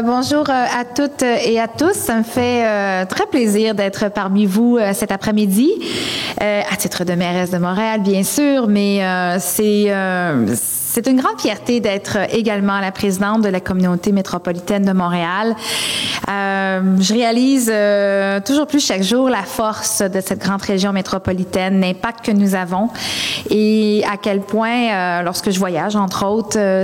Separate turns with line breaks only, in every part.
Bonjour à toutes et à tous. Ça me fait très plaisir d'être parmi vous cet après-midi, à titre de mairesse de Montréal, bien sûr, mais c'est une grande fierté d'être également la présidente de la communauté métropolitaine de Montréal. Je réalise toujours plus chaque jour la force de cette grande région métropolitaine, l'impact que nous avons et à quel point, lorsque je voyage, entre autres,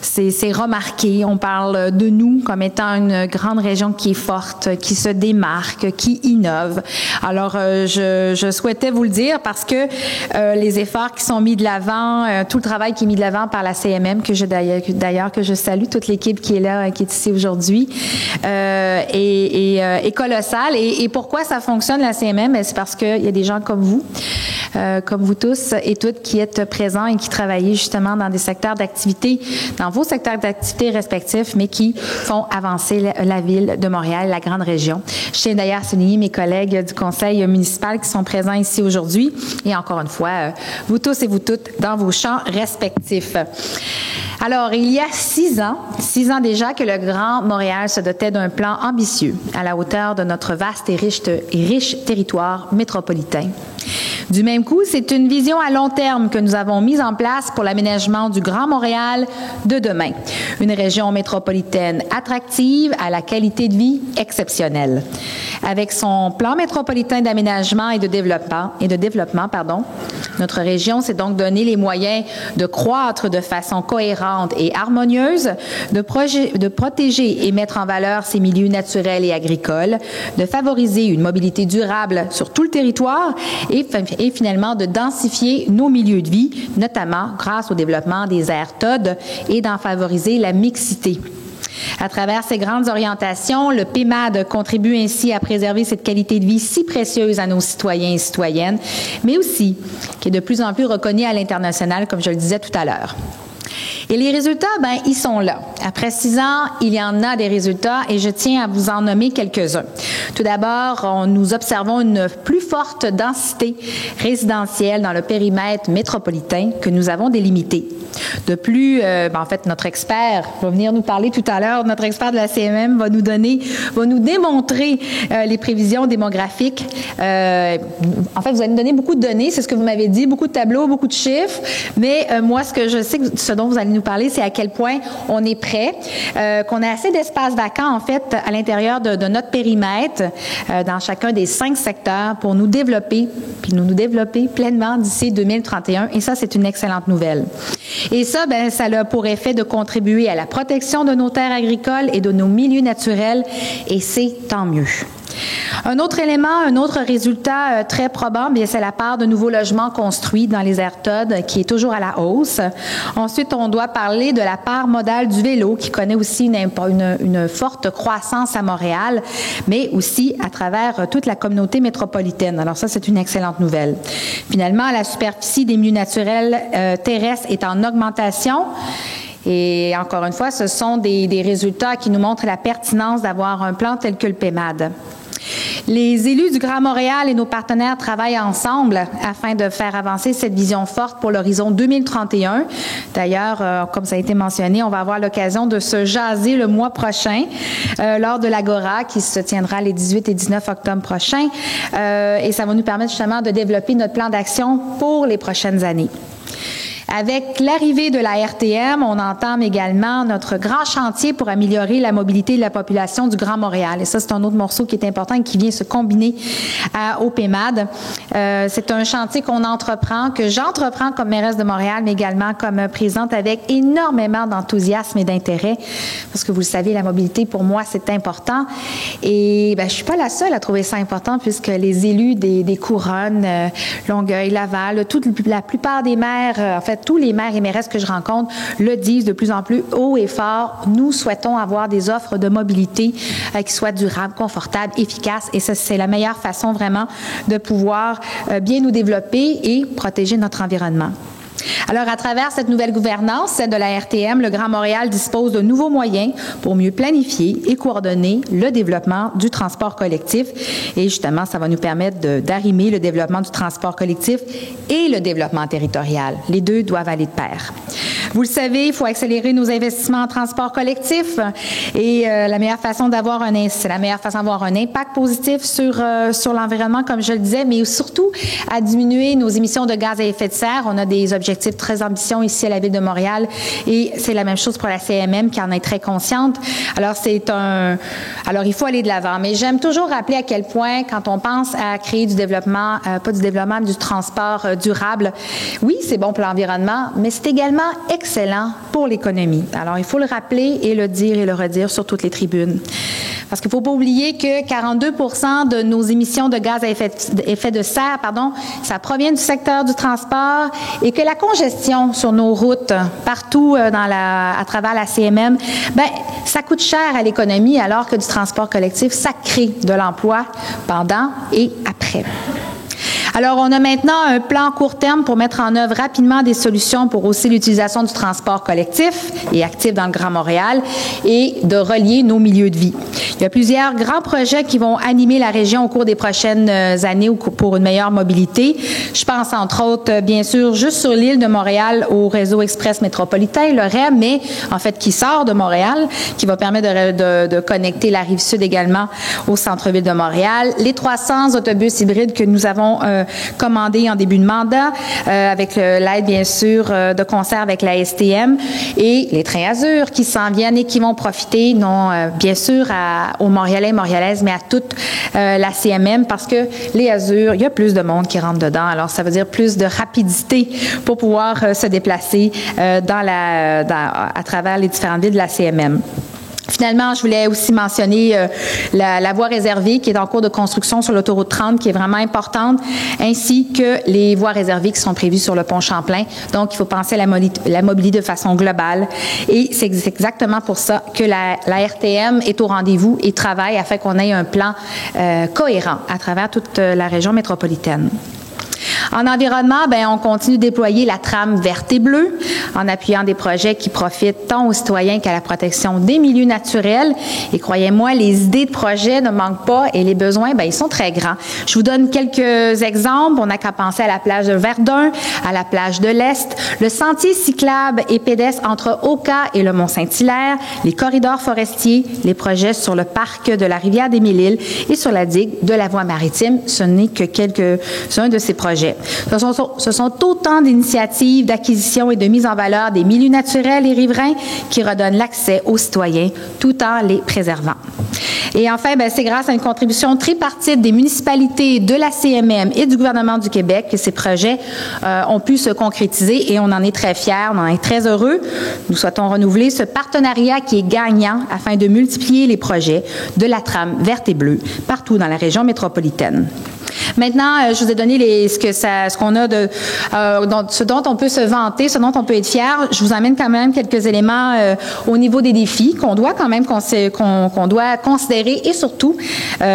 c'est remarqué. On parle de nous comme étant une grande région qui est forte, qui se démarque, qui innove. Alors, je souhaitais vous le dire parce que les efforts qui sont mis de l'avant, tout le travail qui est mis de l'avant par la CMM, que je salue, toute l'équipe qui est là, qui est ici aujourd'hui, est colossal. Et pourquoi ça fonctionne, la CMM? C'est parce qu'il y a des gens comme vous tous et toutes, qui êtes présents et qui travaillez justement dans des secteurs d'activité, dans vos secteurs d'activité respectifs, mais qui font avancer la ville de Montréal, la grande région. Je tiens d'ailleurs à souligner mes collègues du conseil municipal qui sont présents ici aujourd'hui et encore une fois, vous tous et vous toutes dans vos champs respectifs. Alors, il y a 6 ans déjà que le Grand Montréal se dotait d'un plan ambitieux à la hauteur de notre vaste et riche territoire métropolitain. Du même coup, c'est une vision à long terme que nous avons mise en place pour l'aménagement du Grand Montréal de demain. Une région métropolitaine attractive à la qualité de vie exceptionnelle. Avec son plan métropolitain d'aménagement et de développement, notre région s'est donc donné les moyens de croître de façon cohérente et harmonieuse, de protéger et mettre en valeur ses milieux naturels et agricoles, de favoriser une mobilité durable sur tout le territoire et finalement de densifier nos milieux de vie, notamment grâce au développement des aires TOD et d'en favoriser la mixité. À travers ces grandes orientations, le PMAD contribue ainsi à préserver cette qualité de vie si précieuse à nos citoyens et citoyennes, mais aussi qui est de plus en plus reconnue à l'international, comme je le disais tout à l'heure. Et les résultats, ils sont là. Après 6 ans, il y en a des résultats et je tiens à vous en nommer quelques-uns. Tout d'abord, nous observons une plus forte densité résidentielle dans le périmètre métropolitain que nous avons délimité. De plus, notre expert va venir nous parler tout à l'heure. Notre expert de la CMM va nous démontrer les prévisions démographiques. Vous allez nous donner beaucoup de données, c'est ce que vous m'avez dit, beaucoup de tableaux, beaucoup de chiffres. Mais moi, ce dont vous allez nous parler, c'est à quel point on est prêt, qu'on a assez d'espace vacant, en fait, à l'intérieur de notre périmètre, dans chacun des 5 secteurs pour nous développer pleinement d'ici 2031. Et ça, c'est une excellente nouvelle. Et ça, ça a pour effet de contribuer à la protection de nos terres agricoles et de nos milieux naturels, et c'est tant mieux. Un autre élément, un autre résultat très probant, c'est la part de nouveaux logements construits dans les aires TOD qui est toujours à la hausse. Ensuite, on doit parler de la part modale du vélo qui connaît aussi une forte croissance à Montréal, mais aussi à travers toute la communauté métropolitaine. Alors ça, c'est une excellente nouvelle. Finalement, la superficie des milieux naturels terrestres est en augmentation. Et encore une fois, ce sont des résultats qui nous montrent la pertinence d'avoir un plan tel que le PMAD. Les élus du Grand Montréal et nos partenaires travaillent ensemble afin de faire avancer cette vision forte pour l'horizon 2031. D'ailleurs, comme ça a été mentionné, on va avoir l'occasion de se jaser le mois prochain lors de l'Agora qui se tiendra les 18 et 19 octobre prochains. Et ça va nous permettre justement de développer notre plan d'action pour les prochaines années. Avec l'arrivée de la RTM, on entame également notre grand chantier pour améliorer la mobilité de la population du Grand Montréal. Et ça, c'est un autre morceau qui est important et qui vient se combiner au PMAD. C'est un chantier que j'entreprends comme mairesse de Montréal, mais également comme présidente avec énormément d'enthousiasme et d'intérêt. Parce que vous le savez, la mobilité, pour moi, c'est important. Et je suis pas la seule à trouver ça important puisque les élus des couronnes, Longueuil, Laval, la plupart des maires, tous les maires et mairesses que je rencontre le disent de plus en plus haut et fort. Nous souhaitons avoir des offres de mobilité qui soient durables, confortables, efficaces. Et ça, c'est la meilleure façon vraiment de pouvoir bien nous développer et protéger notre environnement. Alors, à travers cette nouvelle gouvernance, celle de la RTM, le Grand Montréal dispose de nouveaux moyens pour mieux planifier et coordonner le développement du transport collectif. Et justement, ça va nous permettre d'arrimer le développement du transport collectif et le développement territorial. Les deux doivent aller de pair. Vous le savez, il faut accélérer nos investissements en transport collectif et la meilleure façon d'avoir c'est la meilleure façon d'avoir un impact positif sur l'environnement, comme je le disais, mais surtout à diminuer nos émissions de gaz à effet de serre. On a des objectifs très ambitieux ici à la Ville de Montréal et c'est la même chose pour la CMM qui en est très consciente. Alors, il faut aller de l'avant. Mais j'aime toujours rappeler à quel point, quand on pense à créer du développement, pas du développement, du transport durable, oui, c'est bon pour l'environnement, mais c'est également excellent pour l'économie. Alors, il faut le rappeler et le dire et le redire sur toutes les tribunes. Parce qu'il ne faut pas oublier que 42% de nos émissions de gaz à effet de serre, ça provient du secteur du transport et que la congestion sur nos routes partout à travers la CMM, ça coûte cher à l'économie alors que du transport collectif, ça crée de l'emploi pendant et après. Alors, on a maintenant un plan court terme pour mettre en œuvre rapidement des solutions pour hausser l'utilisation du transport collectif et actif dans le Grand Montréal et de relier nos milieux de vie. Il y a plusieurs grands projets qui vont animer la région au cours des prochaines années pour une meilleure mobilité. Je pense entre autres, bien sûr, juste sur l'île de Montréal au réseau express métropolitain, le REM, mais en fait qui sort de Montréal, qui va permettre de connecter la rive sud également au centre-ville de Montréal. Les 300 autobus hybrides que nous avons commandés en début de mandat, avec l'aide, bien sûr, de concert avec la STM, et les trains Azur qui s'en viennent et qui vont profiter, non bien sûr aux Montréalais et Montréalaises, mais à toute la CMM, parce que les Azur, il y a plus de monde qui rentre dedans. Alors, ça veut dire plus de rapidité pour pouvoir se déplacer à travers les différentes villes de la CMM. Finalement, je voulais aussi mentionner la voie réservée qui est en cours de construction sur l'autoroute 30, qui est vraiment importante, ainsi que les voies réservées qui sont prévues sur le pont Champlain. Donc, il faut penser à la mobilité de façon globale. Et c'est exactement pour ça que la RTM est au rendez-vous et travaille afin qu'on ait un plan cohérent à travers toute la région métropolitaine. En environnement, on continue de déployer la trame verte et bleue en appuyant des projets qui profitent tant aux citoyens qu'à la protection des milieux naturels. Et croyez-moi, les idées de projets ne manquent pas et les besoins, ils sont très grands. Je vous donne quelques exemples. On n'a qu'à penser à la plage de Verdun, à la plage de l'Est, le sentier cyclable et pédestre entre Oka et le Mont-Saint-Hilaire, les corridors forestiers, les projets sur le parc de la rivière des Mille-Îles et sur la digue de la voie maritime. Ce n'est que quelques-uns de ces projets. Ce sont autant d'initiatives d'acquisition et de mise en valeur des milieux naturels et riverains qui redonnent l'accès aux citoyens tout en les préservant. Et enfin, c'est grâce à une contribution tripartite des municipalités, de la CMM et du gouvernement du Québec que ces projets ont pu se concrétiser et on en est très fiers, on en est très heureux. Nous souhaitons renouveler ce partenariat qui est gagnant afin de multiplier les projets de la trame verte et bleue partout dans la région métropolitaine. Maintenant, je vous ai donné ce qu'on a ce dont on peut se vanter, ce dont on peut être fier. Je vous amène quand même quelques éléments au niveau des défis qu'on doit quand même qu'on doit considérer et surtout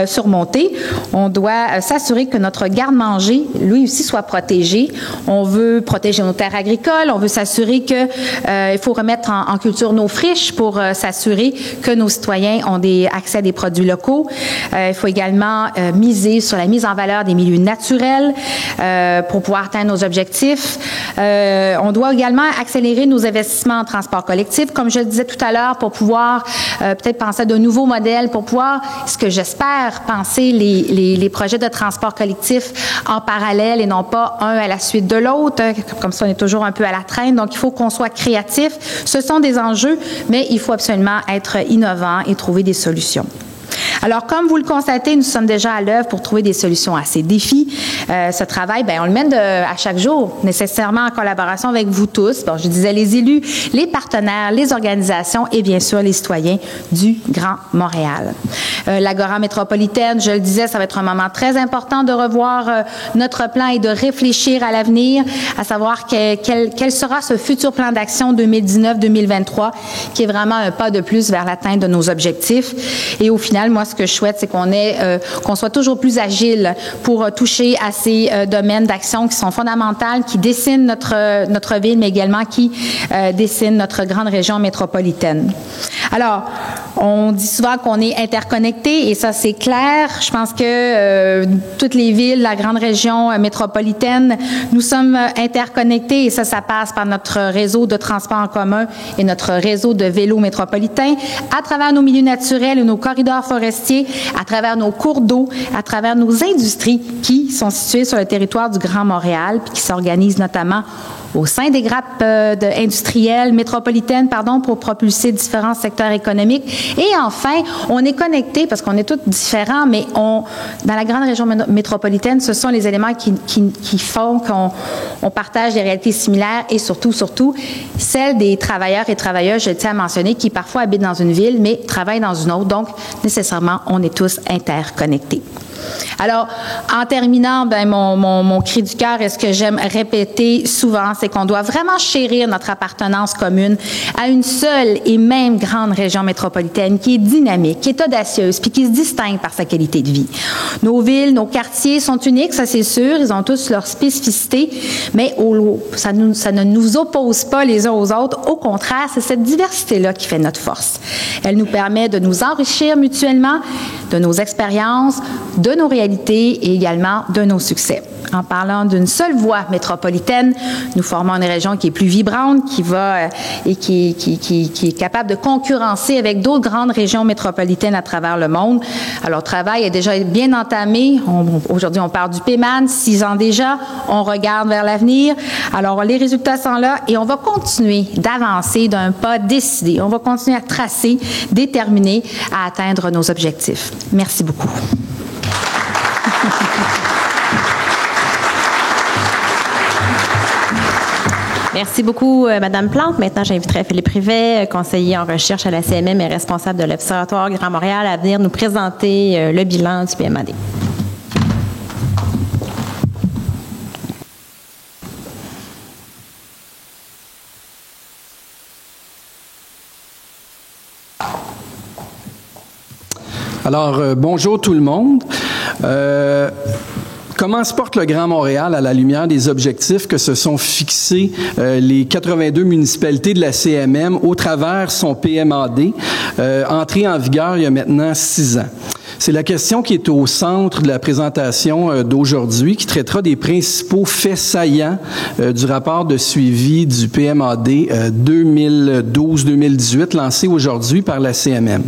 surmonter. On doit s'assurer que notre garde-manger, lui aussi, soit protégé. On veut protéger nos terres agricoles. On veut s'assurer que il faut remettre en culture nos friches pour s'assurer que nos citoyens ont accès à des produits locaux. Il faut également miser sur la mise en valeur des milieux naturels pour pouvoir atteindre nos objectifs. On doit également accélérer nos investissements en transport collectif, comme je le disais tout à l'heure, pour pouvoir peut-être penser à de nouveaux modèles, pour pouvoir, ce que j'espère, penser les projets de transport collectif en parallèle et non pas un à la suite de l'autre. Comme ça, on est toujours un peu à la traîne. Donc, il faut qu'on soit créatif. Ce sont des enjeux, mais il faut absolument être innovant et trouver des solutions. Alors, comme vous le constatez, nous sommes déjà à l'œuvre pour trouver des solutions à ces défis. Ce travail, on le mène à chaque jour, nécessairement en collaboration avec vous tous. Bon, je disais les élus, les partenaires, les organisations et bien sûr les citoyens du Grand Montréal. L'Agora métropolitaine, je le disais, ça va être un moment très important de revoir notre plan et de réfléchir à l'avenir, à savoir quel sera ce futur plan d'action 2019-2023, qui est vraiment un pas de plus vers l'atteinte de nos objectifs. Et au final, moi, ce que je souhaite, c'est qu'on soit toujours plus agile pour toucher à ces domaines d'action qui sont fondamentales, qui dessinent notre ville, mais également qui dessinent notre grande région métropolitaine. Alors, On dit souvent qu'on est interconnecté et ça, c'est clair. Je pense que toutes les villes, la grande région métropolitaine, nous sommes interconnectés et ça passe par notre réseau de transport en commun et notre réseau de vélos métropolitains, à travers nos milieux naturels et nos corridors forestiers, à travers nos cours d'eau, à travers nos industries qui sont situées sur le territoire du Grand Montréal puis qui s'organisent notamment au sein des grappes industrielles métropolitaines, pour propulser différents secteurs économiques. Et enfin, on est connectés parce qu'on est tous différents, mais dans la grande région métropolitaine, ce sont les éléments qui font qu'on partage des réalités similaires et surtout, celles des travailleurs et travailleuses, je tiens à mentionner, qui parfois habitent dans une ville, mais travaillent dans une autre. Donc, nécessairement, on est tous interconnectés. Alors, en terminant, mon cri du cœur et ce que j'aime répéter souvent, c'est qu'on doit vraiment chérir notre appartenance commune à une seule et même grande région métropolitaine qui est dynamique, qui est audacieuse, puis qui se distingue par sa qualité de vie. Nos villes, nos quartiers sont uniques, ça c'est sûr, ils ont tous leurs spécificités, mais ça ne nous oppose pas les uns aux autres. Au contraire, c'est cette diversité-là qui fait notre force. Elle nous permet de nous enrichir mutuellement de nos expériences, de nos réalités et également de nos succès. En parlant d'une seule voie métropolitaine, nous formons une région qui est plus vibrante, qui est capable de concurrencer avec d'autres grandes régions métropolitaines à travers le monde. Alors, le travail est déjà bien entamé. Aujourd'hui, on parle du PMAN, 6 ans déjà. On regarde vers l'avenir. Alors, les résultats sont là et on va continuer d'avancer d'un pas décidé. On va continuer à tracer, déterminer, à atteindre nos objectifs. Merci beaucoup.
Merci beaucoup, Madame Plante. Maintenant, j'inviterai Philippe Rivet, conseiller en recherche à la CMM et responsable de l'Observatoire Grand Montréal, à venir nous présenter le bilan du PMAD.
Alors, bonjour tout le monde. Comment se porte le Grand Montréal à la lumière des objectifs que se sont fixés les 82 municipalités de la CMM au travers son PMAD, entré en vigueur il y a maintenant 6 ans? C'est la question qui est au centre de la présentation d'aujourd'hui, qui traitera des principaux faits saillants du rapport de suivi du PMAD 2012-2018, lancé aujourd'hui par la CMM.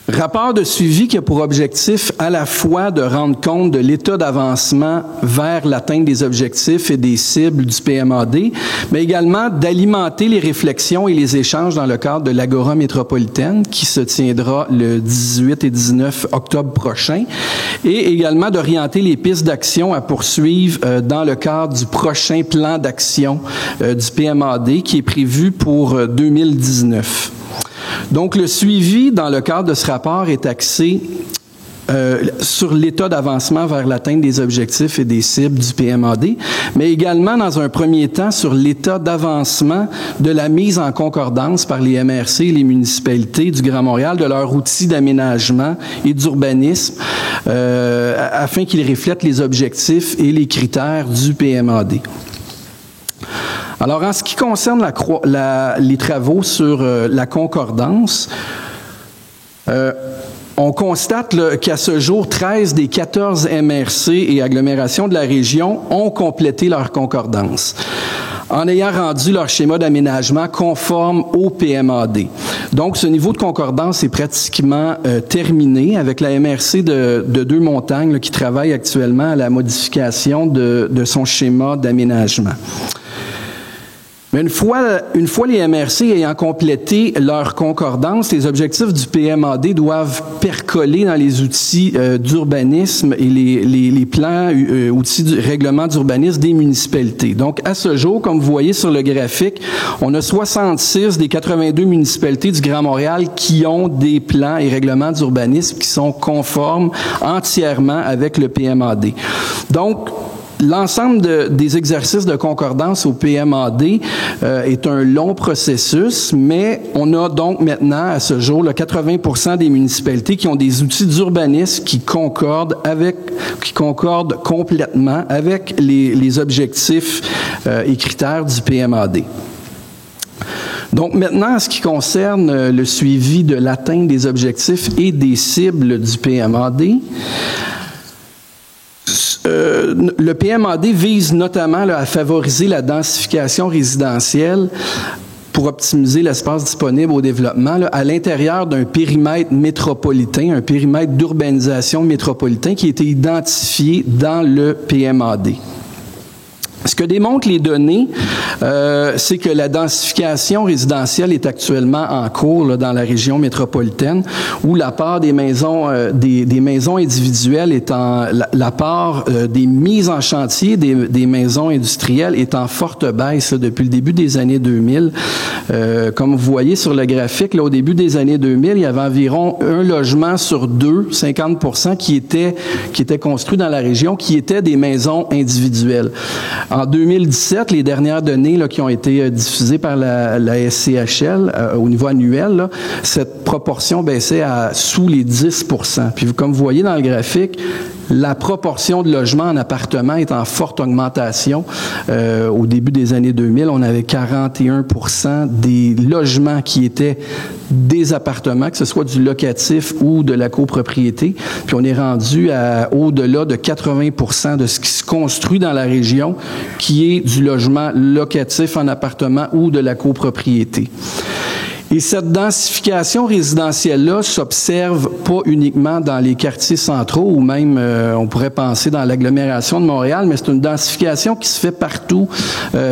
Rapport de suivi qui a pour objectif à la fois de rendre compte de l'état d'avancement vers l'atteinte des objectifs et des cibles du PMAD, mais également d'alimenter les réflexions et les échanges dans le cadre de l'Agora métropolitaine qui se tiendra le 18 et 19 octobre prochain, et également d'orienter les pistes d'action à poursuivre dans le cadre du prochain plan d'action du PMAD qui est prévu pour 2019. Donc, le suivi dans le cadre de ce rapport est axé sur l'état d'avancement vers l'atteinte des objectifs et des cibles du PMAD, mais également, dans un premier temps, sur l'état d'avancement de la mise en concordance par les MRC et les municipalités du Grand Montréal de leur outil d'aménagement et d'urbanisme afin qu'ils reflètent les objectifs et les critères du PMAD. Alors, en ce qui concerne les travaux sur la concordance, on constate qu'à ce jour, 13 des 14 MRC et agglomérations de la région ont complété leur concordance en ayant rendu leur schéma d'aménagement conforme au PMAD. Donc, ce niveau de concordance est pratiquement terminé avec la MRC de Deux-Montagnes qui travaille actuellement à la modification de son schéma d'aménagement. Mais une fois les MRC ayant complété leur concordance, les objectifs du PMAD doivent percoler dans les outils d'urbanisme et les plans, outils du règlement d'urbanisme des municipalités. Donc, à ce jour, comme vous voyez sur le graphique, on a 66 des 82 municipalités du Grand Montréal qui ont des plans et règlements d'urbanisme qui sont conformes entièrement avec le PMAD. Donc, l'ensemble des exercices de concordance au PMAD est un long processus, mais on a donc maintenant, à ce jour, 80% des municipalités qui ont des outils d'urbanisme qui concordent complètement avec les objectifs et critères du PMAD. Donc maintenant, en ce qui concerne le suivi de l'atteinte des objectifs et des cibles du PMAD, le PMAD vise notamment à favoriser la densification résidentielle pour optimiser l'espace disponible au développement à l'intérieur d'un périmètre métropolitain, un périmètre d'urbanisation métropolitain qui a été identifié dans le PMAD. Ce que démontrent les données, c'est que la densification résidentielle est actuellement en cours dans la région métropolitaine, où la part des maisons des maisons individuelles est la part des mises en chantier des maisons industrielles est en forte baisse depuis le début des années 2000. Comme vous voyez sur le graphique, au début des années 2000, il y avait environ un logement sur deux, 50%, qui était construit dans la région, qui étaient des maisons individuelles. En 2017, les dernières données qui ont été diffusées par la SCHL au niveau annuel, cette proportion baissait à sous les 10%. Puis comme vous voyez dans le graphique, la proportion de logements en appartement est en forte augmentation. Au début des années 2000, on avait 41% des logements qui étaient des appartements, que ce soit du locatif ou de la copropriété. Puis on est rendu à au-delà de 80% de ce qui se construit dans la région, qui est du logement locatif en appartement ou de la copropriété. Et cette densification résidentielle-là s'observe pas uniquement dans les quartiers centraux ou même, on pourrait penser, dans l'agglomération de Montréal, mais c'est une densification qui se fait partout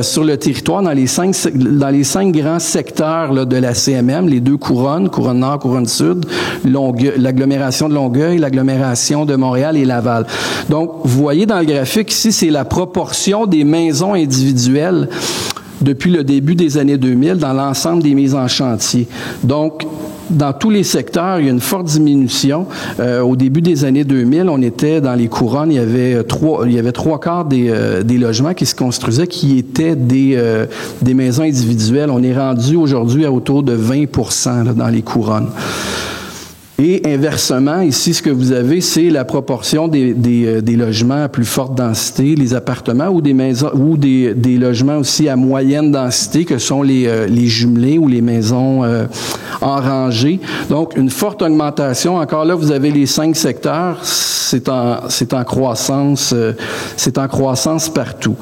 sur le territoire, dans les cinq grands secteurs de la CMM, les deux couronnes, couronne nord, couronne sud, l'agglomération de Longueuil, l'agglomération de Montréal et Laval. Donc, vous voyez dans le graphique ici, c'est la proportion des maisons individuelles depuis le début des années 2000 dans l'ensemble des mises en chantier. Donc, dans tous les secteurs, il y a une forte diminution. Au début des années 2000, on était dans les couronnes, il y avait trois quarts des logements qui se construisaient qui étaient des maisons individuelles. On est rendu aujourd'hui à autour de 20% dans les couronnes. Et inversement, ici, ce que vous avez, c'est la proportion des logements à plus forte densité, les appartements ou des maisons ou des logements aussi à moyenne densité, que sont les jumelés ou les maisons en rangée. Donc, une forte augmentation. Encore là, vous avez les 5 secteurs. C'est en croissance partout.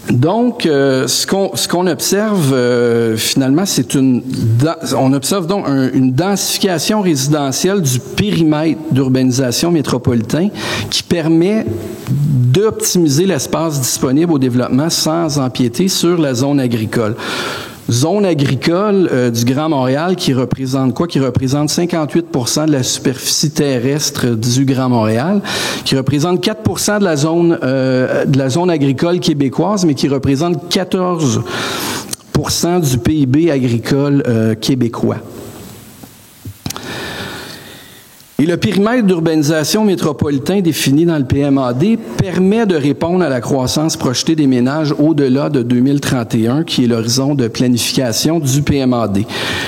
Donc, ce qu'on observe finalement, on observe donc une densification résidentielle du périmètre d'urbanisation métropolitain qui permet d'optimiser l'espace disponible au développement sans empiéter sur la zone agricole. Zone agricole du Grand Montréal qui représente quoi? Qui représente 58% de la superficie terrestre du Grand Montréal, qui représente 4% de la zone agricole québécoise, mais qui représente 14% du PIB agricole québécois. Et le périmètre d'urbanisation métropolitain défini dans le PMAD permet de répondre à la croissance projetée des ménages au-delà de 2031, qui est l'horizon de planification du PMAD.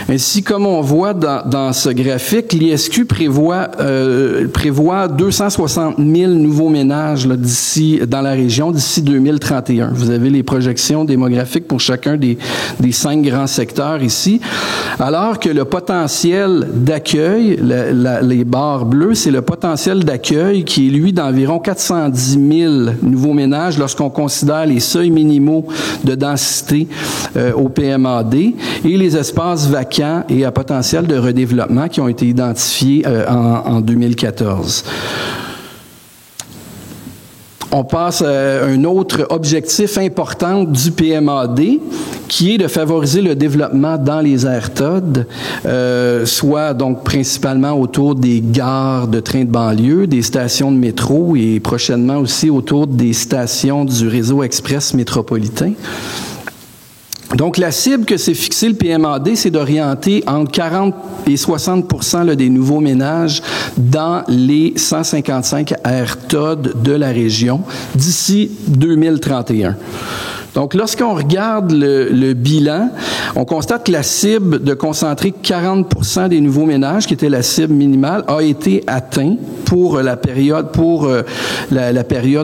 Ainsi, comme on voit dans ce graphique, l'ISQ prévoit 260 000 nouveaux ménages dans la région d'ici 2031. Vous avez les projections démographiques pour chacun des 5 grands secteurs ici, alors que le potentiel d'accueil, les barres bleues, c'est le potentiel d'accueil qui est, lui, d'environ 410 000 nouveaux ménages lorsqu'on considère les seuils minimaux de densité au PMAD et les espaces vacants et à potentiel de redéveloppement qui ont été identifiés en 2014. On passe à un autre objectif important du PMAD, qui est de favoriser le développement dans les aires TOD, soit donc principalement autour des gares de trains de banlieue, des stations de métro et prochainement aussi autour des stations du réseau express métropolitain. Donc, la cible que s'est fixée le PMAD, c'est d'orienter entre 40 et 60% des nouveaux ménages dans les 155 aires TOD de la région d'ici 2031. Donc, lorsqu'on regarde le bilan, on constate que la cible de concentrer 40% des nouveaux ménages, qui était la cible minimale, a été atteinte pour la période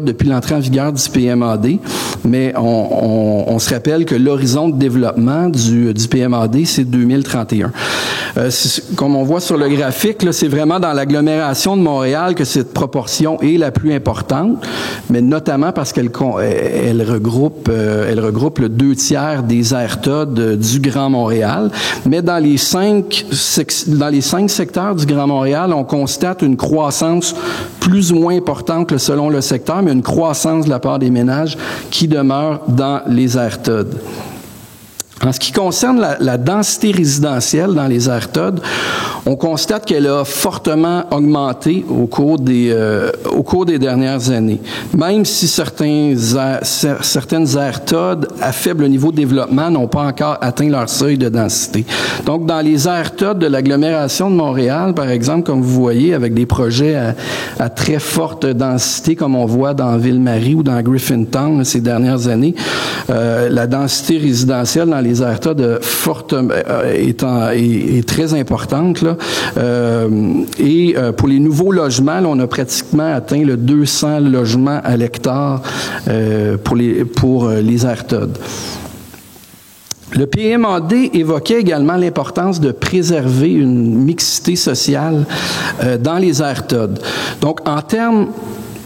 depuis l'entrée en vigueur du PMAD. mais on se rappelle que l'horizon de développement du PMAD, c'est 2031. Comme on voit sur le graphique, là, c'est vraiment dans l'agglomération de Montréal que cette proportion est la plus importante, mais notamment parce qu'elle regroupe le 2/3 des aires TOD du Grand Montréal. Mais dans les 5 secteurs du Grand Montréal, on constate une croissance plus ou moins importante que selon le secteur, mais une croissance de la part des ménages qui demeurent dans les aires TOD. En ce qui concerne la densité résidentielle dans les aires TOD, on constate qu'elle a fortement augmenté au cours des dernières années. Même si certaines aires TOD à faible niveau de développement n'ont pas encore atteint leur seuil de densité. Donc, dans les aires TOD de l'agglomération de Montréal, par exemple, comme vous voyez, avec des projets à très forte densité, comme on voit dans Ville-Marie ou dans Griffintown ces dernières années, la densité résidentielle dans les aires TOD est très importante, là. Pour les nouveaux logements, là, on a pratiquement atteint le 200 logements à l'hectare pour les aires TOD. Le PMAD évoquait également l'importance de préserver une mixité sociale dans les aires TOD. Donc, en termes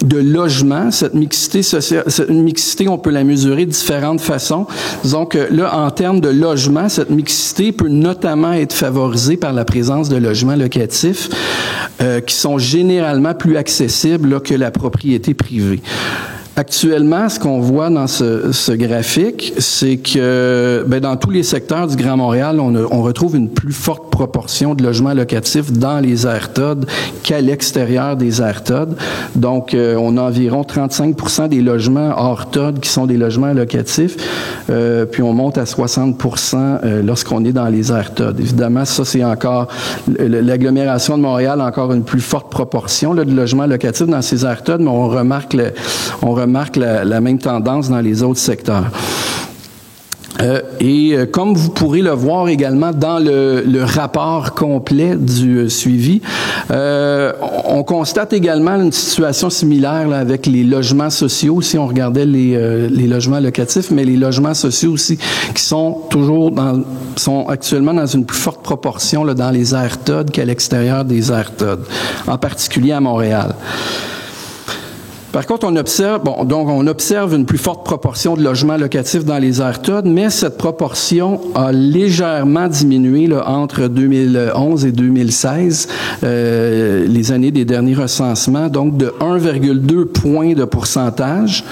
de logement, cette mixité sociale, on peut la mesurer de différentes façons. Disons que là, en termes de logement, cette mixité peut notamment être favorisée par la présence de logements locatifs qui sont généralement plus accessibles là, que la propriété privée. Actuellement, ce qu'on voit dans ce graphique, c'est que dans tous les secteurs du Grand Montréal, on retrouve une plus forte proportion de logements locatifs dans les aires TOD qu'à l'extérieur des aires TOD. Donc, on a environ 35% des logements hors TOD qui sont des logements locatifs, puis on monte à 60% lorsqu'on est dans les aires TOD. Évidemment, ça, c'est encore l'agglomération de Montréal a encore une plus forte proportion là, de logements locatifs dans ces aires TOD, mais on remarque la même tendance dans les autres secteurs. Comme vous pourrez le voir également dans le rapport complet du suivi, on constate également une situation similaire là, avec les logements sociaux, si on regardait les logements locatifs, mais les logements sociaux aussi qui sont actuellement dans une plus forte proportion là, dans les aires TOD qu'à l'extérieur des aires TOD, en particulier à Montréal. Par contre, on observe une plus forte proportion de logements locatifs dans les aires TOD, mais cette proportion a légèrement diminué là, entre 2011 et 2016, les années des derniers recensements, donc de 1,2 points de pourcentage.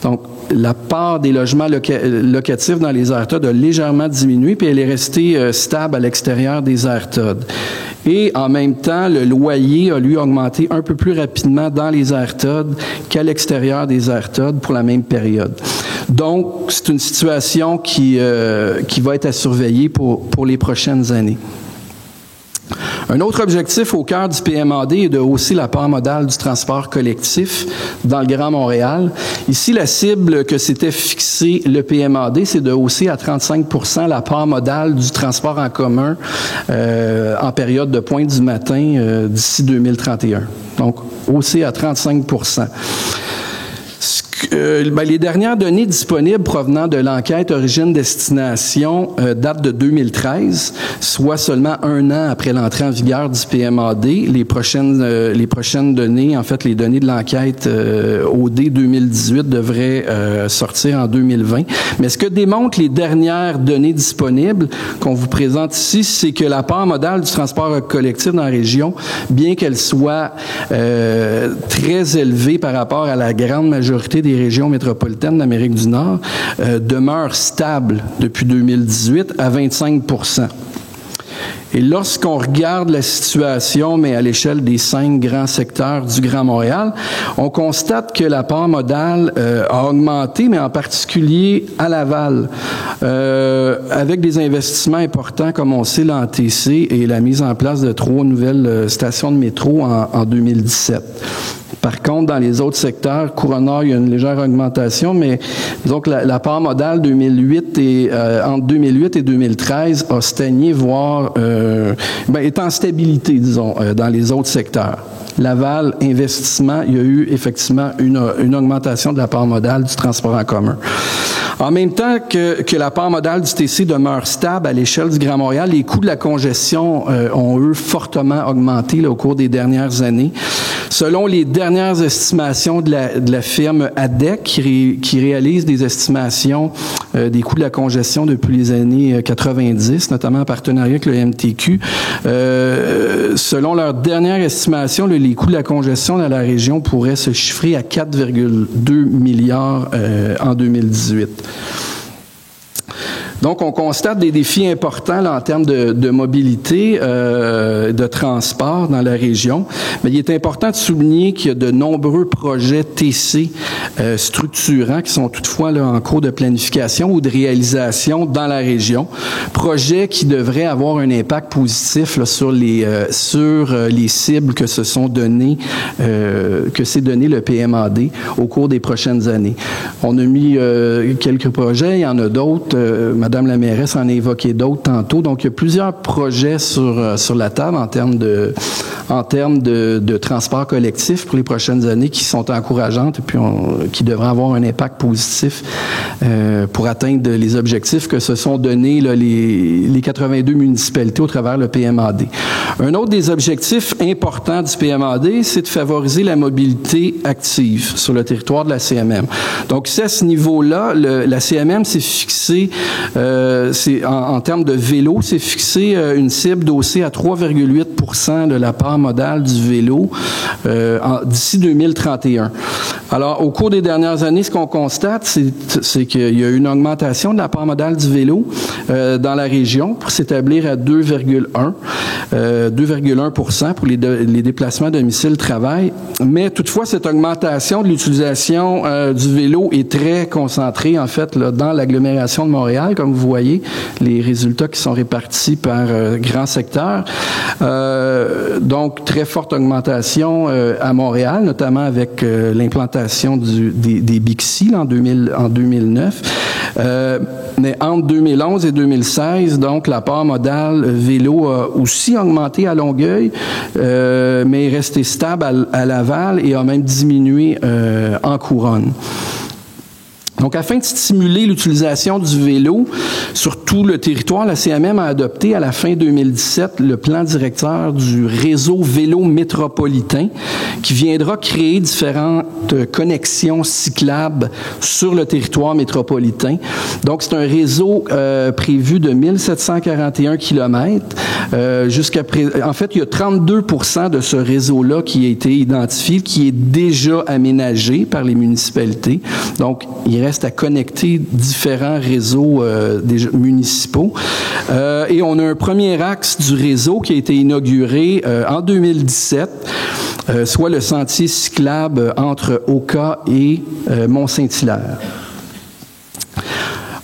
Donc, la part des logements locatifs dans les aires TOD a légèrement diminué, puis elle est restée stable à l'extérieur des aires TOD. Et en même temps, le loyer a, lui, augmenté un peu plus rapidement dans les aires TOD qu'à l'extérieur des aires TOD pour la même période. Donc, c'est une situation qui va être à surveiller pour les prochaines années. Un autre objectif au cœur du PMAD est de hausser la part modale du transport collectif dans le Grand Montréal. Ici, la cible que s'était fixée le PMAD, c'est de hausser à 35% la part modale du transport en commun en période de pointe du matin d'ici 2031. Donc, hausser à 35%. Les dernières données disponibles provenant de l'enquête origine-destination datent de 2013, soit seulement un an après l'entrée en vigueur du PMAD. Les prochaines données, en fait, les données de l'enquête OD 2018 devraient sortir en 2020. Mais ce que démontrent les dernières données disponibles qu'on vous présente ici, c'est que la part modale du transport collectif dans la région, bien qu'elle soit très élevée par rapport à la grande majorité des régions métropolitaines d'Amérique du Nord, demeure stable depuis 2018 à 25%. Et lorsqu'on regarde la situation, mais à l'échelle des 5 grands secteurs du Grand Montréal, on constate que la part modale a augmenté, mais en particulier à Laval, avec des investissements importants, comme on sait, l'ANTC et la mise en place de 3 nouvelles stations de métro en 2017. Par contre, dans les autres secteurs, Couronne-Nord, il y a une légère augmentation, mais disons que la part modale entre 2008 et 2013 a stagné, voire est en stabilité, disons, dans les autres secteurs. Laval Investissement, il y a eu effectivement une augmentation de la part modale du transport en commun. En même temps que la part modale du TC demeure stable à l'échelle du Grand Montréal, les coûts de la congestion ont, eux, fortement augmenté au cours des dernières années. Selon les dernières estimations de la firme ADEC, qui réalise des estimations des coûts de la congestion depuis les années 90, notamment en partenariat avec le MTQ, selon leur dernière estimation, les coûts de la congestion dans la région pourraient se chiffrer à 4,2 milliards en 2018. Donc, on constate des défis importants là, en termes de mobilité, de transport dans la région. Mais il est important de souligner qu'il y a de nombreux projets TC structurants qui sont toutefois là, en cours de planification ou de réalisation dans la région. Projets qui devraient avoir un impact positif là, sur les cibles que se sont données, que s'est donné le PMAD au cours des prochaines années. On a mis quelques projets, il y en a d'autres. Madame la mairesse en a évoqué d'autres tantôt. Donc, il y a plusieurs projets sur la table en termes de transport collectif pour les prochaines années qui sont encourageantes et puis qui devraient avoir un impact positif pour atteindre les objectifs que se sont donnés là, les 82 municipalités au travers le PMAD. Un autre des objectifs importants du PMAD, c'est de favoriser la mobilité active sur le territoire de la CMM. Donc, c'est à ce niveau-là, la CMM s'est fixée en termes de vélo, c'est fixé une cible d'OC à 3,8% de la part modale du vélo d'ici 2031. Alors, au cours des dernières années, ce qu'on constate, c'est qu'il y a une augmentation de la part modale du vélo dans la région pour s'établir à 2,1% pour les déplacements domicile-travail. Mais toutefois, cette augmentation de l'utilisation du vélo est très concentrée, en fait, là, dans l'agglomération de Montréal, comme vous voyez, les résultats qui sont répartis par grands secteurs. Donc, très forte augmentation à Montréal, notamment avec l'implantation des Bixi en 2009. Mais entre 2011 et 2016, donc, la part modale vélo a aussi augmenté à Longueuil, mais est restée stable à Laval et a même diminué en Couronne. Donc, afin de stimuler l'utilisation du vélo sur tout le territoire, la CMM a adopté à la fin 2017 le plan directeur du réseau vélo métropolitain qui viendra créer différentes connexions cyclables sur le territoire métropolitain. Donc, c'est un réseau prévu de 1741 km. En fait, il y a 32% de ce réseau-là qui a été identifié, qui est déjà aménagé par les municipalités. Donc, il reste à connecter différents réseaux municipaux. Et on a un premier axe du réseau qui a été inauguré en 2017, soit le sentier cyclable entre Oka et Mont-Saint-Hilaire.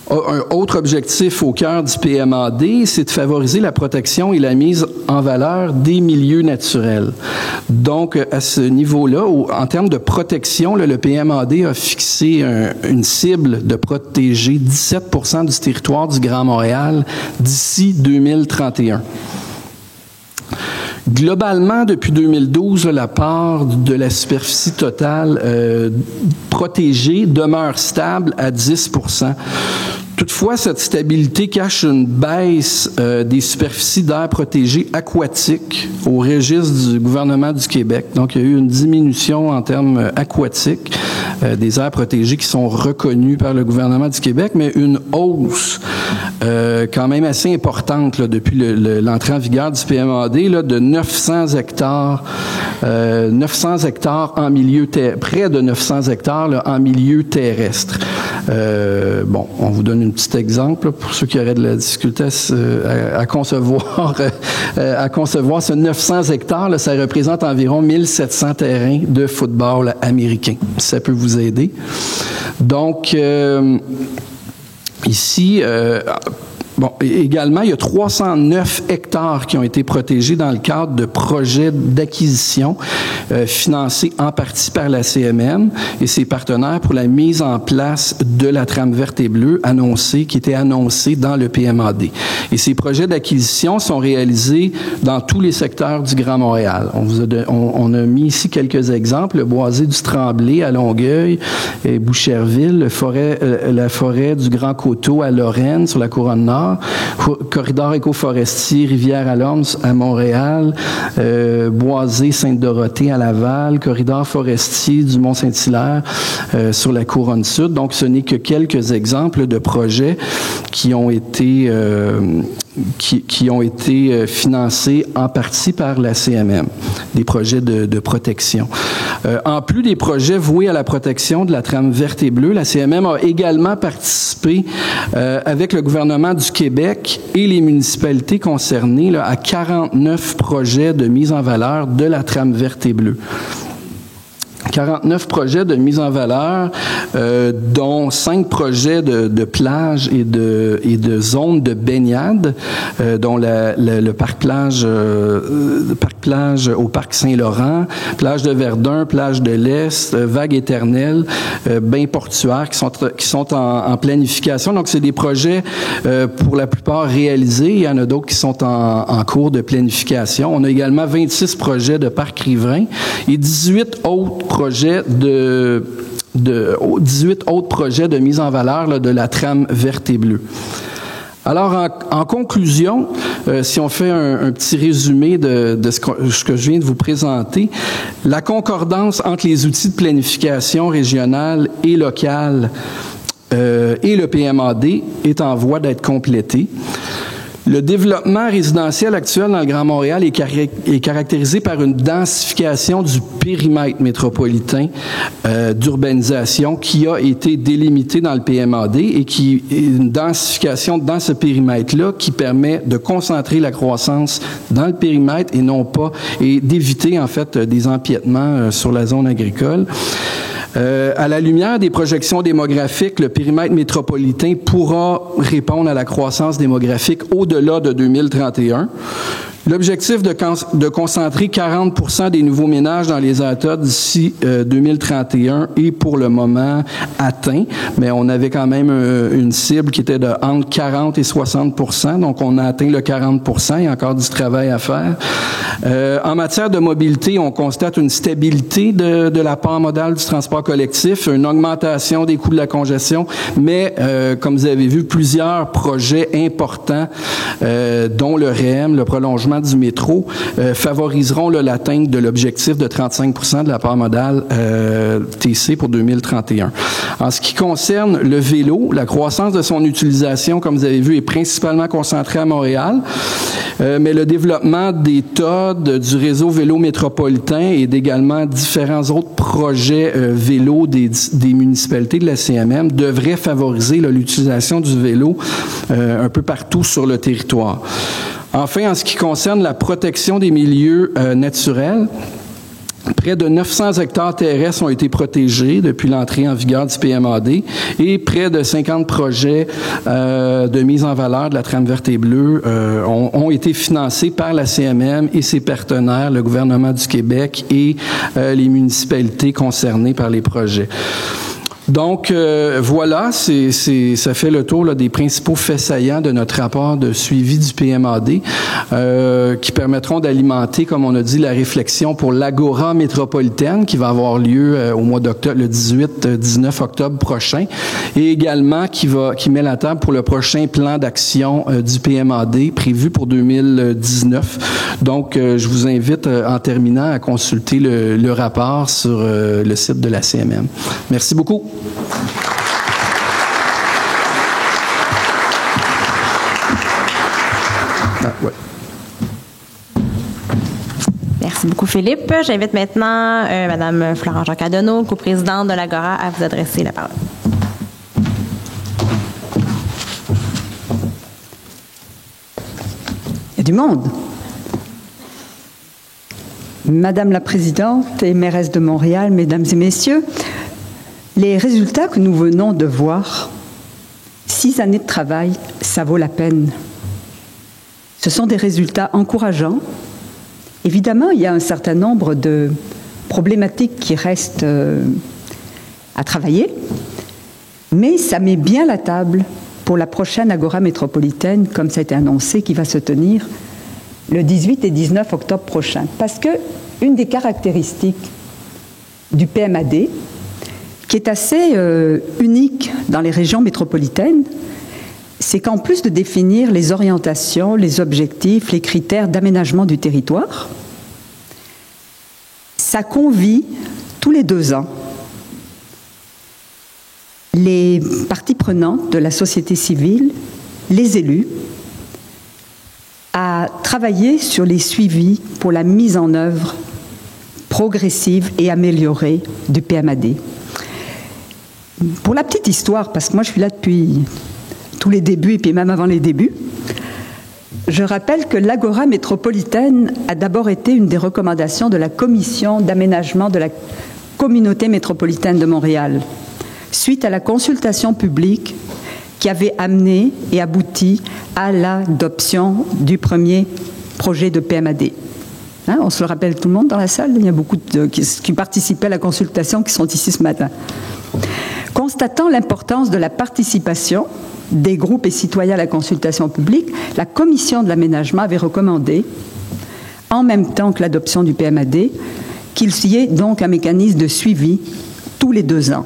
Un autre objectif au cœur du PMAD, c'est de favoriser la protection et la mise en valeur des milieux naturels. Donc, à ce niveau-là, en termes de protection, le PMAD a fixé une cible de protéger 17% du territoire du Grand Montréal d'ici 2031. Globalement, depuis 2012, la part de la superficie totale protégée demeure stable à 10%. Toutefois, cette stabilité cache une baisse des superficies d'aires protégées aquatiques au registre du gouvernement du Québec. Donc, il y a eu une diminution en termes aquatiques des aires protégées qui sont reconnues par le gouvernement du Québec, mais une hausse quand même assez importante là, depuis l'entrée en vigueur du PMAD là, de 900 hectares en milieu près de 900 hectares là, en milieu terrestre. Bon, on vous donne un petit exemple là, pour ceux qui auraient de la difficulté à concevoir ce 900 hectares, là, ça représente environ 1700 terrains de football américain. Ça peut vous aider. Donc, ici, Bon, également, il y a 309 hectares qui ont été protégés dans le cadre de projets d'acquisition financés en partie par la CMM et ses partenaires pour la mise en place de la trame verte et bleue qui était annoncée dans le PMAD. Et ces projets d'acquisition sont réalisés dans tous les secteurs du Grand Montréal. On a mis ici quelques exemples, le boisé du Tremblay à Longueuil et Boucherville, la forêt du Grand Coteau à Lorraine sur la Couronne Nord, corridor écoforestier Rivière-à-l'Orme à Montréal, boisé Sainte-Dorothée à Laval, corridor forestier du Mont-Saint-Hilaire sur la Couronne Sud. Donc, ce n'est que quelques exemples de projets qui ont été financés en partie par la CMM, des projets de protection. En plus des projets voués à la protection de la trame verte et bleue, la CMM a également participé avec le gouvernement du Québec et les municipalités concernées à 49 projets de mise en valeur de la trame verte et bleue. 49 projets de mise en valeur, dont 5 projets de plages et de zones de baignade, dont le parc plage au parc Saint-Laurent, plage de Verdun, plage de l'Est, vague éternelle, bains portuaires qui sont en planification. Donc, c'est des projets pour la plupart réalisés. Il y en a d'autres qui sont en cours de planification. On a également 26 projets de parcs riverains et 18 autres projets de 18 autres projets de mise en valeur de la trame verte et bleue. Alors, en conclusion, si on fait un petit résumé de ce que je viens de vous présenter, la concordance entre les outils de planification régionale et locale et le PMAD est en voie d'être complétée. Le développement résidentiel actuel dans le Grand Montréal est caractérisé par une densification du périmètre métropolitain d'urbanisation qui a été délimité dans le PMAD et qui est une densification dans ce périmètre-là qui permet de concentrer la croissance dans le périmètre et non pas, et d'éviter en fait des empiètements sur la zone agricole. À la lumière des projections démographiques, le périmètre métropolitain pourra répondre à la croissance démographique au-delà de 2031. L'objectif de concentrer 40% des nouveaux ménages dans les ATA d'ici 2031 est pour le moment atteint, mais on avait quand même une cible qui était de entre 40 et 60%, donc on a atteint le 40%, il y a encore du travail à faire. En matière de mobilité, on constate une stabilité de la part modale du transport collectif, une augmentation des coûts de la congestion, mais comme vous avez vu, plusieurs projets importants, dont le REM, le prolongement du métro, favoriseront l'atteinte de l'objectif de 35% de la part modale TC pour 2031. En ce qui concerne le vélo, la croissance de son utilisation, comme vous avez vu, est principalement concentrée à Montréal, mais le développement des TOD, du réseau vélo métropolitain et d'également différents autres projets vélo des municipalités de la CMM devrait favoriser l'utilisation du vélo un peu partout sur le territoire. Enfin, en ce qui concerne la protection des milieux naturels, près de 900 hectares terrestres ont été protégés depuis l'entrée en vigueur du PMAD et près de 50 projets de mise en valeur de la trame verte et bleue ont été financés par la CMM et ses partenaires, le gouvernement du Québec et les municipalités concernées par les projets. Donc, voilà, ça fait le tour des principaux faits saillants de notre rapport de suivi du PMAD qui permettront d'alimenter, comme on a dit, la réflexion pour l'Agora métropolitaine qui va avoir lieu au mois d'octobre, le 18-19 octobre prochain, et également qui met la table pour le prochain plan d'action du PMAD prévu pour 2019. Donc, je vous invite, en terminant, à consulter le rapport sur le site de la CMM. Merci beaucoup.
Ouais. Merci beaucoup, Philippe. J'invite maintenant Mme Florence Jacques-Adonneau, coprésidente de l'Agora, à vous adresser la parole.
Il y a du monde. Madame la Présidente et mairesse de Montréal, Mesdames et Messieurs, les résultats que nous venons de voir 6 années de travail, ça vaut la peine. Ce sont des résultats encourageants. Évidemment, il y a un certain nombre de problématiques qui restent à travailler, mais ça met bien la table pour la prochaine Agora métropolitaine, comme ça a été annoncé, qui va se tenir le 18 et 19 octobre prochain. Parce que une des caractéristiques du PMAD, qui est assez unique dans les régions métropolitaines, c'est qu'en plus de définir les orientations, les objectifs, les critères d'aménagement du territoire, ça convie tous les 2 ans les parties prenantes de la société civile, les élus, à travailler sur les suivis pour la mise en œuvre progressive et améliorée du PMAD. Pour la petite histoire, parce que moi je suis là depuis tous les débuts et puis même avant les débuts, je rappelle que l'Agora métropolitaine a d'abord été une des recommandations de la Commission d'aménagement de la communauté métropolitaine de Montréal, suite à la consultation publique qui avait amené et abouti à l'adoption du premier projet de PMAD. Hein, on se le rappelle tout le monde dans la salle, il y a beaucoup qui participaient à la consultation qui sont ici ce matin. Constatant l'importance de la participation des groupes et citoyens à la consultation publique, la Commission de l'aménagement avait recommandé, en même temps que l'adoption du PMAD, qu'il y ait donc un mécanisme de suivi tous les 2 ans.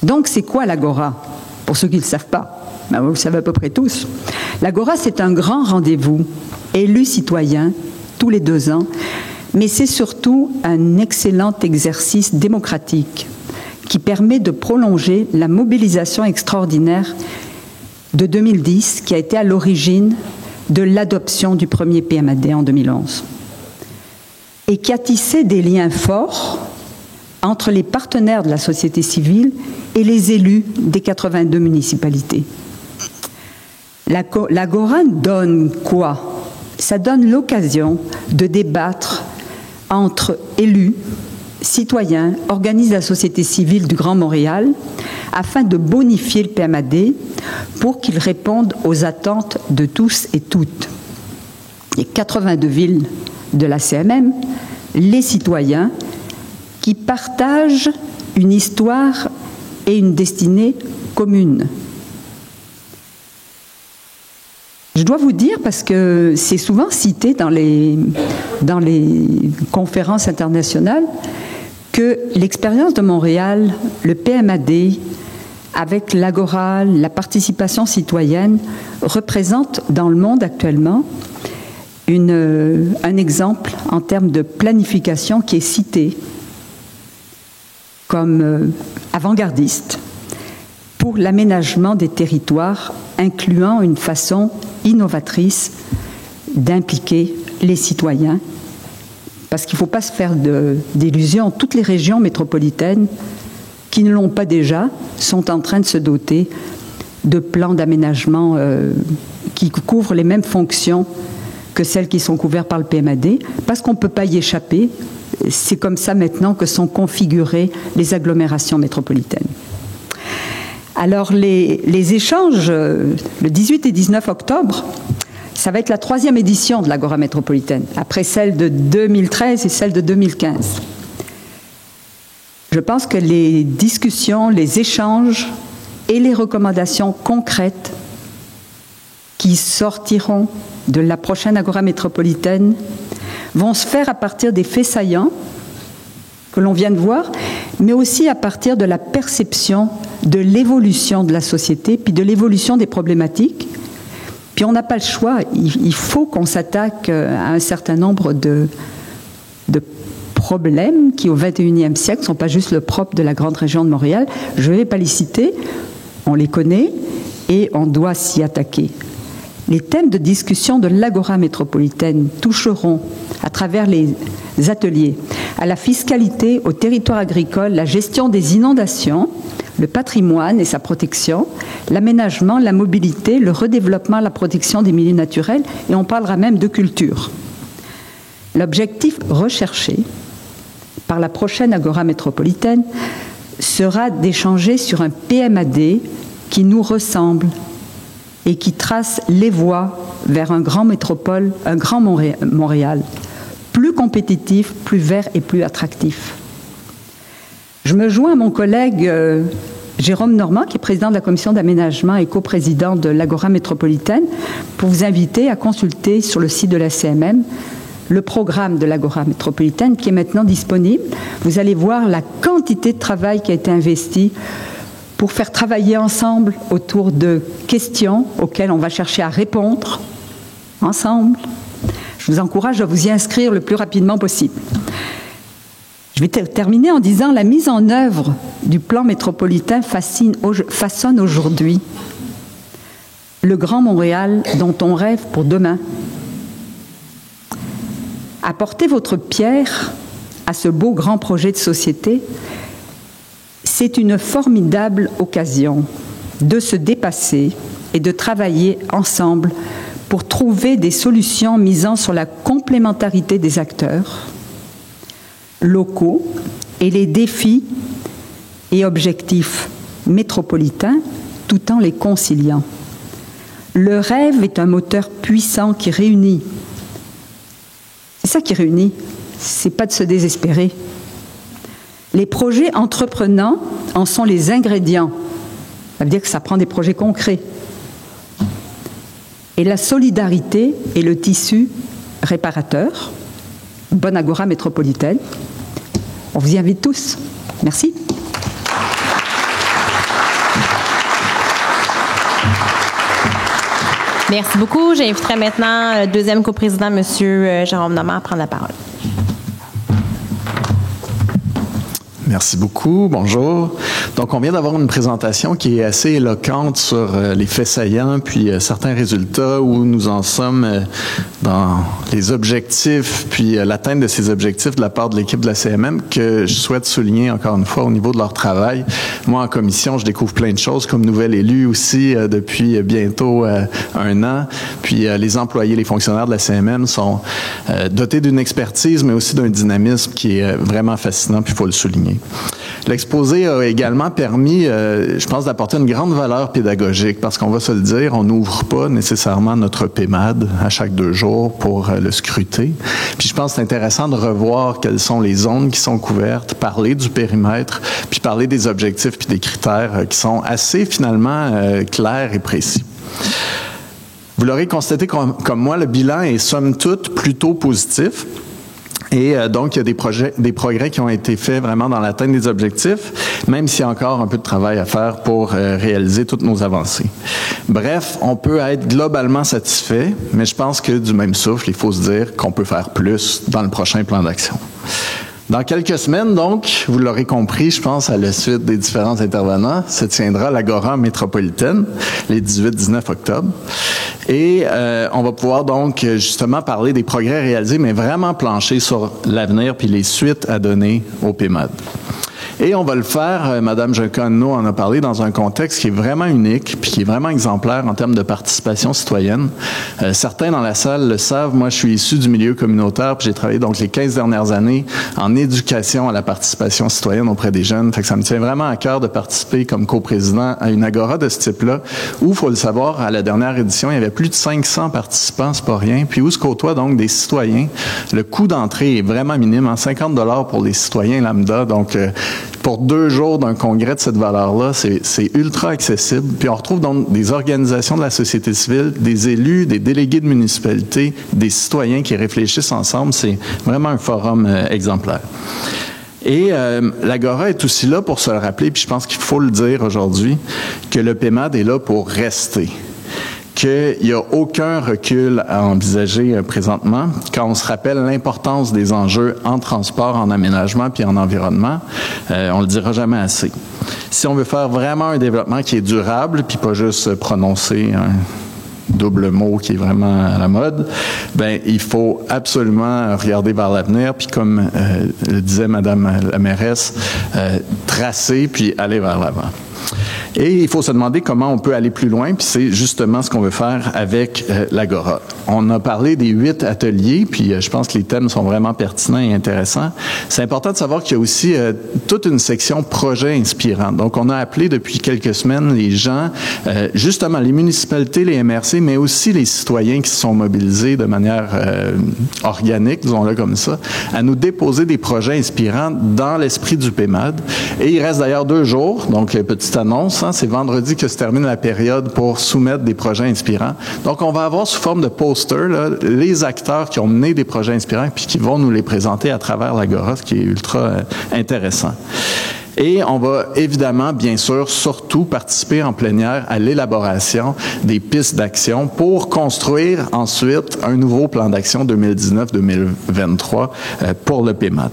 Donc, c'est quoi l'Agora? Pour ceux qui ne le savent pas, ben vous le savez à peu près tous. L'Agora, c'est un grand rendez-vous élu citoyen tous les 2 ans, mais c'est surtout un excellent exercice démocratique qui permet de prolonger la mobilisation extraordinaire de 2010, qui a été à l'origine de l'adoption du premier PMAD en 2011, et qui a tissé des liens forts entre les partenaires de la société civile et les élus des 82 municipalités. L'Agora donne quoi? Ça donne l'occasion de débattre entre élus, citoyens, organismes de la société civile du Grand Montréal, afin de bonifier le PMAD pour qu'il réponde aux attentes de tous et toutes. Les 82 villes de la CMM, les citoyens qui partagent une histoire et une destinée commune. Je dois vous dire, parce que c'est souvent cité dans les conférences internationales, que l'expérience de Montréal, le PMAD, avec l'Agora, la participation citoyenne, représente dans le monde actuellement un exemple en termes de planification qui est cité comme avant-gardiste pour l'aménagement des territoires, incluant une façon innovatrice d'impliquer les citoyens. Parce qu'il ne faut pas se faire d'illusions. Toutes les régions métropolitaines qui ne l'ont pas déjà sont en train de se doter de plans d'aménagement qui couvrent les mêmes fonctions que celles qui sont couvertes par le PMAD, parce qu'on ne peut pas y échapper. C'est comme ça maintenant que sont configurées les agglomérations métropolitaines. Alors les échanges, le 18 et 19 octobre, ça va être la 3e édition de l'Agora métropolitaine, après celle de 2013 et celle de 2015. Je pense que les discussions, les échanges et les recommandations concrètes qui sortiront de la prochaine Agora métropolitaine vont se faire à partir des faits saillants que l'on vient de voir, mais aussi à partir de la perception de l'évolution de la société, puis de l'évolution des problématiques. Puis on n'a pas le choix, il faut qu'on s'attaque à un certain nombre de problèmes qui, au XXIe siècle, ne sont pas juste le propre de la grande région de Montréal. Je ne vais pas les citer, on les connaît et on doit s'y attaquer. Les thèmes de discussion de l'Agora métropolitaine toucheront, à travers les ateliers, à la fiscalité, au territoire agricole, la gestion des inondations, le patrimoine et sa protection, l'aménagement, la mobilité, le redéveloppement, la protection des milieux naturels, et on parlera même de culture. L'objectif recherché par la prochaine Agora métropolitaine sera d'échanger sur un PMAD qui nous ressemble et qui trace les voies vers un grand métropole, un grand Montréal, plus compétitif, plus vert et plus attractif. Je me joins à mon collègue Jérôme Normand, qui est président de la commission d'aménagement et coprésident de l'Agora métropolitaine, pour vous inviter à consulter sur le site de la CMM le programme de l'Agora métropolitaine qui est maintenant disponible. Vous allez voir la quantité de travail qui a été investi pour faire travailler ensemble autour de questions auxquelles on va chercher à répondre ensemble. Je vous encourage à vous y inscrire le plus rapidement possible. Je vais terminer en disant la mise en œuvre du plan métropolitain façonne aujourd'hui le Grand Montréal dont on rêve pour demain. Apporter votre pierre à ce beau grand projet de société, c'est une formidable occasion de se dépasser et de travailler ensemble pour trouver des solutions misant sur la complémentarité des acteurs locaux et les défis et objectifs métropolitains tout en les conciliant. Le rêve est un moteur puissant qui réunit. C'est ça qui réunit, c'est pas de se désespérer. Les projets entreprenants en sont les ingrédients. Ça veut dire que ça prend des projets concrets. Et la solidarité est le tissu réparateur. Bonne Agora métropolitaine. On vous y invite tous. Merci.
Merci beaucoup. J'inviterai maintenant le deuxième coprésident, M. Jérôme Normand, à prendre la parole.
Merci beaucoup. Bonjour. Donc, on vient d'avoir une présentation qui est assez éloquente sur les faits saillants, puis certains résultats où nous en sommes dans les objectifs, puis l'atteinte de ces objectifs de la part de l'équipe de la CMM que je souhaite souligner encore une fois au niveau de leur travail. Moi, en commission, je découvre plein de choses comme nouvel élu aussi depuis bientôt 1 an. Puis les employés, les fonctionnaires de la CMM sont dotés d'une expertise, mais aussi d'un dynamisme qui est vraiment fascinant, puis il faut le souligner. L'exposé a également permis, je pense, d'apporter une grande valeur pédagogique parce qu'on va se le dire, on n'ouvre pas nécessairement notre PEMAD à chaque 2 jours pour le scruter. Puis je pense que c'est intéressant de revoir quelles sont les zones qui sont couvertes, parler du périmètre, puis parler des objectifs puis des critères qui sont assez finalement clairs et précis. Vous l'aurez constaté comme moi, le bilan est somme toute plutôt positif. Et donc, il y a des progrès qui ont été faits vraiment dans l'atteinte des objectifs, même s'il y a encore un peu de travail à faire pour réaliser toutes nos avancées. Bref, on peut être globalement satisfait, mais je pense que du même souffle, il faut se dire qu'on peut faire plus dans le prochain plan d'action. Dans quelques semaines, donc, vous l'aurez compris, je pense, à la suite des différents intervenants, se tiendra l'Agora métropolitaine, les 18-19 octobre. Et on va pouvoir donc justement parler des progrès réalisés, mais vraiment plancher sur l'avenir puis les suites à donner au PEMAD. Et on va le faire, Mme Juncker-Annenault en a parlé, dans un contexte qui est vraiment unique puis qui est vraiment exemplaire en termes de participation citoyenne. Certains dans la salle le savent, moi je suis issu du milieu communautaire puis j'ai travaillé donc les 15 dernières années en éducation à la participation citoyenne auprès des jeunes. Fait que ça me tient vraiment à cœur de participer comme coprésident à une agora de ce type-là où, il faut le savoir, à la dernière édition, il y avait plus de 500 participants, c'est pas rien, puis où se côtoient donc des citoyens. Le coût d'entrée est vraiment minime, 50 $ pour les citoyens lambda, donc pour 2 jours d'un congrès de cette valeur-là, c'est ultra accessible. Puis on retrouve donc des organisations de la société civile, des élus, des délégués de municipalités, des citoyens qui réfléchissent ensemble. C'est vraiment un forum exemplaire. Et l'Agora est aussi là pour se le rappeler, puis je pense qu'il faut le dire aujourd'hui, que le PEMAD est là pour rester. Qu'il n'y a aucun recul à envisager présentement quand on se rappelle l'importance des enjeux en transport, en aménagement puis en environnement. On le dira jamais assez. Si on veut faire vraiment un développement qui est durable puis pas juste prononcer un double mot qui est vraiment à la mode, ben il faut absolument regarder vers l'avenir puis comme le disait Madame la mairesse, tracer puis aller vers l'avant. Et il faut se demander comment on peut aller plus loin, puis c'est justement ce qu'on veut faire avec l'Agora. On a parlé des 8 ateliers, puis je pense que les thèmes sont vraiment pertinents et intéressants. C'est important de savoir qu'il y a aussi toute une section projet inspirant. Donc, on a appelé depuis quelques semaines les gens, justement les municipalités, les MRC, mais aussi les citoyens qui se sont mobilisés de manière organique, disons-le comme ça, à nous déposer des projets inspirants dans l'esprit du PEMAD. Et il reste d'ailleurs 2 jours, donc petite annonce, c'est vendredi que se termine la période pour soumettre des projets inspirants. Donc, on va avoir sous forme de poster là, les acteurs qui ont mené des projets inspirants puis qui vont nous les présenter à travers l'Agora, ce qui est ultra intéressant. Et on va évidemment, bien sûr, surtout participer en plénière à l'élaboration des pistes d'action pour construire ensuite un nouveau plan d'action 2019-2023 pour le PEMAD.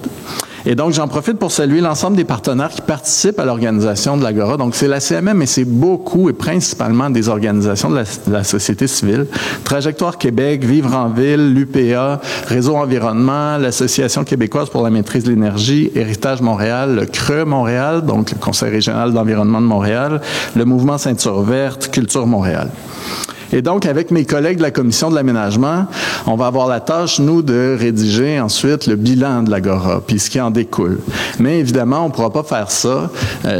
Et donc, j'en profite pour saluer l'ensemble des partenaires qui participent à l'organisation de l'Agora. Donc, c'est la CMM, mais c'est beaucoup et principalement des organisations de la société civile. Trajectoire Québec, Vivre en ville, l'UPA, Réseau Environnement, l'Association québécoise pour la maîtrise de l'énergie, Héritage Montréal, le CRE Montréal, donc le Conseil régional d'environnement de Montréal, le Mouvement Ceinture verte, Culture Montréal. Et donc, avec mes collègues de la Commission de l'aménagement, on va avoir la tâche, nous, de rédiger ensuite le bilan de l'Agora, puis ce qui en découle. Mais évidemment, on ne pourra pas faire ça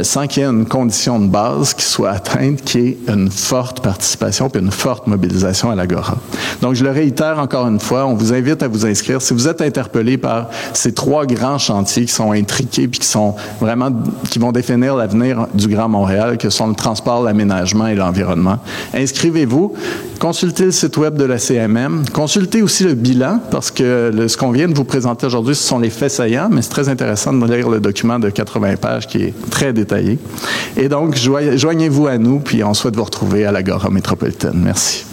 sans qu'il y ait une condition de base qui soit atteinte, qui est une forte participation puis une forte mobilisation à l'Agora. Donc, je le réitère encore une fois, on vous invite à vous inscrire. Si vous êtes interpellé par ces 3 grands chantiers qui sont intriqués puis qui sont vraiment, qui vont définir l'avenir du Grand Montréal, que sont le transport, l'aménagement et l'environnement, inscrivez-vous. Consultez le site web de la CMM. Consultez aussi le bilan, parce que ce qu'on vient de vous présenter aujourd'hui, ce sont les faits saillants, mais c'est très intéressant de lire le document de 80 pages qui est très détaillé. Et donc, joignez-vous à nous, puis on souhaite vous retrouver à l'Agora métropolitaine. Merci.